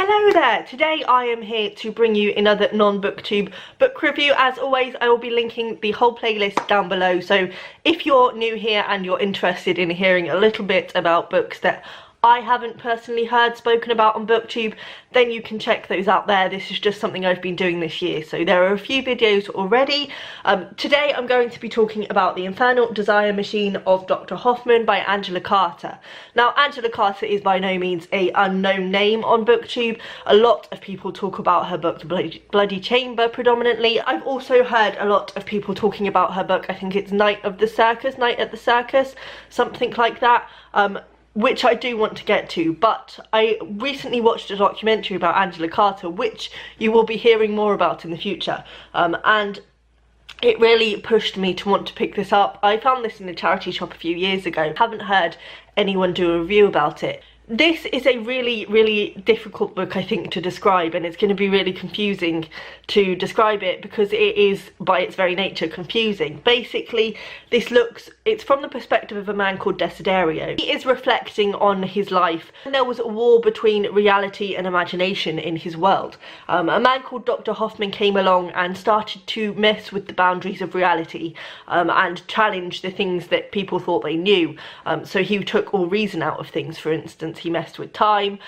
Hello there! Today I am here to bring you another non-booktube book review. As always, I will be linking the whole playlist down below, so if you're new here and you're interested in hearing a little bit about books that I haven't personally heard spoken about on booktube, then you can check those out there. This is just something I've been doing this year, so there are a few videos already. Today I'm going to be talking about The Infernal Desire Machine of Dr. Hoffman by Angela Carter. Now, Angela Carter is by no means an unknown name on booktube. A lot of people talk about her book The Bloody Chamber predominantly. I've also heard a lot of people talking about her book, I think it's Night at the Circus, something like that. Which I do want to get to, but I recently watched a documentary about Angela Carter, which you will be hearing more about in the future, and it really pushed me to want to pick this up. I found this in a charity shop a few years ago. Haven't heard anyone do a review about it. This is a really difficult book, I think, to describe, and it's going to be really confusing to describe it because it is, by its very nature, confusing. Basically, it's from the perspective of a man called Desiderio. He is reflecting on his life, and there was a war between reality and imagination in his world. A man called Dr. Hoffman came along and started to mess with the boundaries of reality and challenge the things that people thought they knew. So he took all reason out of things. For instance, he messed with time.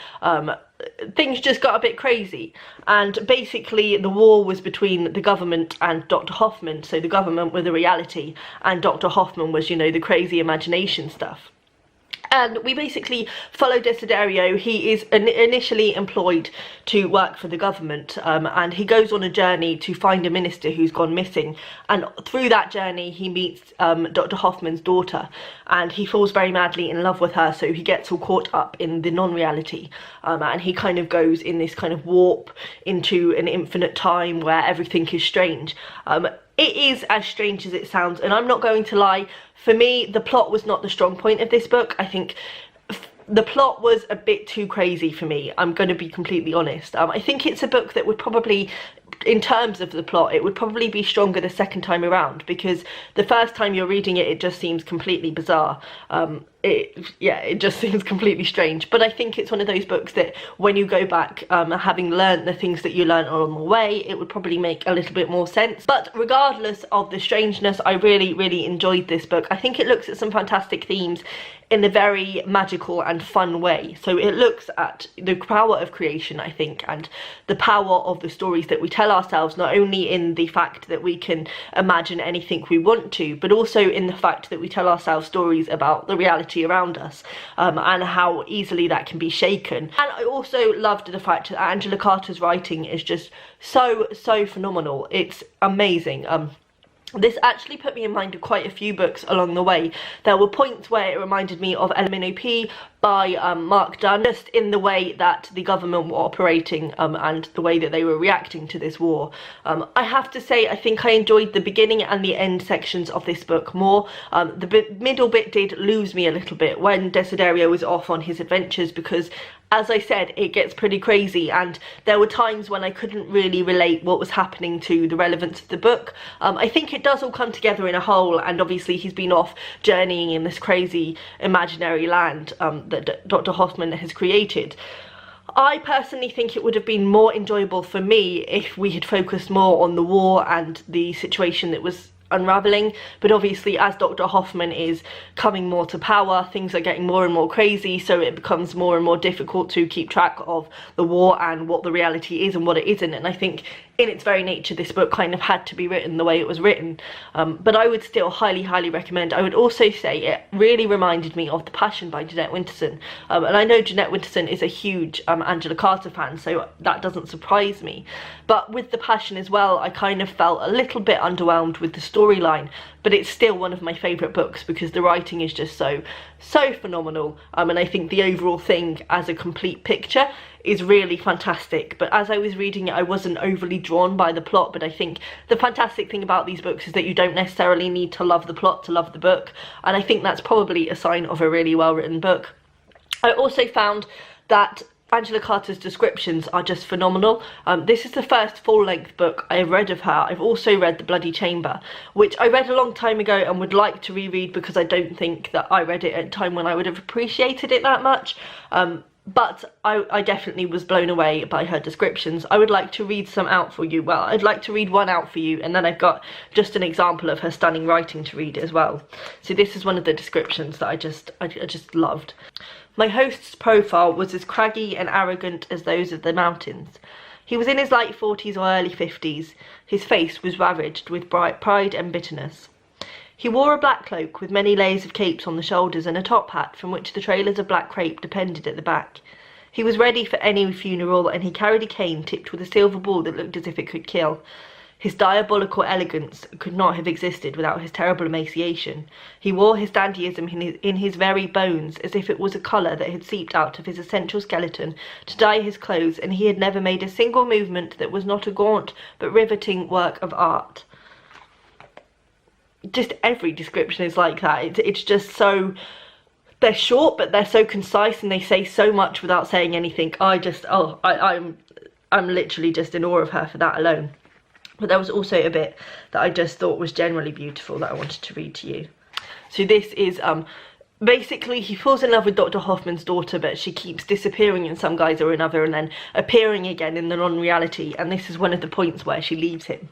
Things just got a bit crazy, and basically the war was between the government and Dr. Hoffman. So the government were the reality and Dr. Hoffman was, you know, the crazy imagination stuff. And we basically follow Desiderio. He is initially employed to work for the government, and he goes on a journey to find a minister who's gone missing, and through that journey he meets Dr. Hoffman's daughter, and he falls very madly in love with her, so he gets all caught up in the non-reality, and he kind of goes in this kind of warp into an infinite time where everything is strange. It is as strange as it sounds, and I'm not going to lie, for me the plot was not the strong point of this book. I think the plot was a bit too crazy for me, I'm going to be completely honest. I think it's a book that would probably, in terms of the plot, it would probably be stronger the second time around, because the first time you're reading it, it just seems completely bizarre. It just seems completely strange, but I think it's one of those books that when you go back, having learned the things that you learned along the way, it would probably make a little bit more sense. But regardless of the strangeness, I really enjoyed this book. I think it looks at some fantastic themes in a very magical and fun way. So it looks at the power of creation, I think, and the power of the stories that we tell ourselves, not only in the fact that we can imagine anything we want to, but also in the fact that we tell ourselves stories about the reality around us, and how easily that can be shaken. And I also loved the fact that Angela Carter's writing is just so phenomenal. It's amazing. This actually put me in mind of quite a few books along the way. There were points where it reminded me of LMNOP by Mark Dunn, just in the way that the government were operating and the way that they were reacting to this war. I have to say, I think I enjoyed the beginning and the end sections of this book more. The middle bit did lose me a little bit when Desiderio was off on his adventures, because as I said, it gets pretty crazy, and there were times when I couldn't really relate what was happening to the relevance of the book. I think it does all come together in a whole, and obviously he's been off journeying in this crazy imaginary land that Dr. Hoffman has created. I personally think it would have been more enjoyable for me if we had focused more on the war and the situation that was unraveling, but obviously as Dr. Hoffman is coming more to power, things are getting more and more crazy, so it becomes more and more difficult to keep track of the war and what the reality is and what it isn't. And I think in its very nature this book kind of had to be written the way it was written, but I would still highly recommend. I would also say it really reminded me of The Passion by Jeanette Winterson, and I know Jeanette Winterson is a huge Angela Carter fan, so that doesn't surprise me. But with The Passion as well, I kind of felt a little bit underwhelmed with the storyline, but it's still one of my favourite books because the writing is just so phenomenal, and I think the overall thing as a complete picture is really fantastic. But as I was reading it, I wasn't overly drawn by the plot, but I think the fantastic thing about these books is that you don't necessarily need to love the plot to love the book, and I think that's probably a sign of a really well written book. I also found that Angela Carter's descriptions are just phenomenal. This is the first full-length book I've read of her. I've also read The Bloody Chamber, which I read a long time ago and would like to reread because I don't think that I read it at a time when I would have appreciated it that much. but I definitely was blown away by her descriptions. I would like to read some out for you. Well, I'd like to read one out for you, and then I've got just an example of her stunning writing to read as well. So this is one of the descriptions that I just loved. My host's profile was as craggy and arrogant as those of the mountains. He was in his late 40s or early 50s. His face was ravaged with bright pride and bitterness. He wore a black cloak with many layers of capes on the shoulders and a top hat from which the trailers of black crape depended at the back. He was ready for any funeral, and he carried a cane tipped with a silver ball that looked as if it could kill. His diabolical elegance could not have existed without his terrible emaciation. He wore his dandyism in his very bones, as if it was a colour that had seeped out of his essential skeleton to dye his clothes, and he had never made a single movement that was not a gaunt but riveting work of art. Just every description is like that. It's just so, they're short but they're so concise, and they say so much without saying anything. I'm literally just in awe of her for that alone. But there was also a bit that I just thought was generally beautiful that I wanted to read to you. So this is basically, he falls in love with Dr. Hoffman's daughter, but she keeps disappearing in some guise or another and then appearing again in the non-reality, and this is one of the points where she leaves him.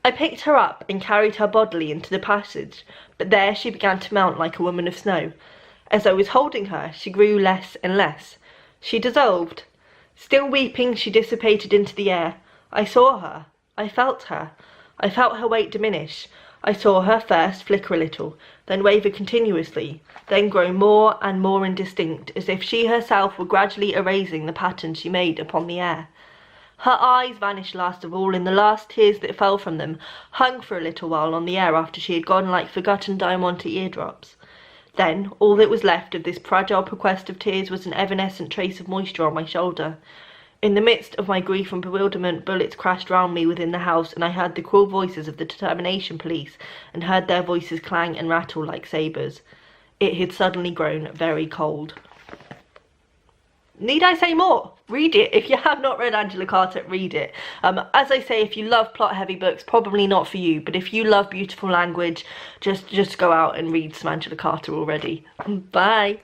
I picked her up and carried her bodily into the passage, but there she began to mount like a woman of snow. As I was holding her, she grew less and less. She dissolved. Still weeping, she dissipated into the air. I saw her. I felt her. I felt her weight diminish. I saw her first flicker a little, then waver continuously, then grow more and more indistinct, as if she herself were gradually erasing the pattern she made upon the air. Her eyes vanished last of all, and the last tears that fell from them hung for a little while on the air after she had gone like forgotten Diamante eardrops. Then all that was left of this fragile bequest of tears was an evanescent trace of moisture on my shoulder. In the midst of my grief and bewilderment, bullets crashed round me within the house, and I heard the cruel voices of the determination police, and heard their voices clang and rattle like sabres. It had suddenly grown very cold. Need I say more? Read it. If you have not read Angela Carter, read it. As I say, if you love plot-heavy books, probably not for you. But if you love beautiful language, just go out and read some Angela Carter already. Bye.